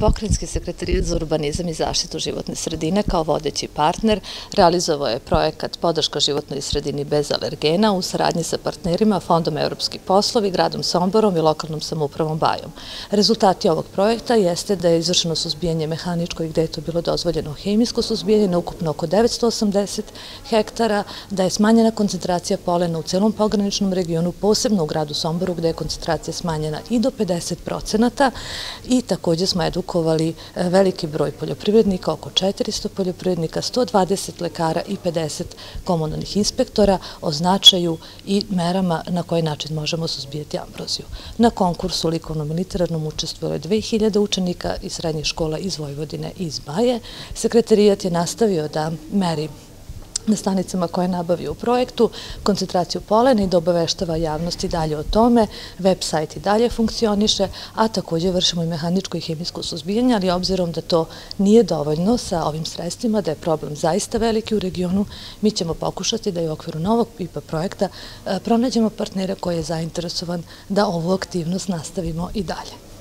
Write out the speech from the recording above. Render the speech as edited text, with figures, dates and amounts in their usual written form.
Pokrajinski sekretarijat za urbanizam i zaštitu životne sredine kao vodeći partner realizovao je projekat Podrška životnoj sredini bez alergena u saradnji sa partnerima Fondom evropskih poslovi, gradom Somborom i lokalnom samoupravom Bajom. Rezultati ovog projekta jeste da je izvršeno suzbijanje mehaničko i gde je to bilo dozvoljeno hemijsko suzbijanje na ukupno oko 980 hektara, da je smanjena koncentracija polena u celom pograničnom regionu, posebno u gradu Somboru gde je koncentracija smanjena i do 50% i takođe smo edukovali veliki broj poljoprivrednika, oko 400 poljoprivrednika, 120 lekara i 50 komunalnih inspektora o značaju i merama na koji način možemo suzbijati ambroziju. Na konkursu likovnom i literarnom učestvovalo je 2000 učenika iz srednjih škola iz Vojvodine i iz Baje. Sekretarijat je nastavio da meri na stanicama koje nabavio u projektu koncentraciju polena i da obaveštava javnost i dalje o tome. Web sajt i dalje funkcioniše, a takođe vršimo i mehaničko i hemijsko suzbijanje, ali obzirom da to nije dovoljno sa ovim sredstvima, da je problem zaista veliki u regionu, mi ćemo pokušati da i u okviru novog IPA projekta pronađemo partnera koji je zainteresovan da ovu aktivnost nastavimo i dalje.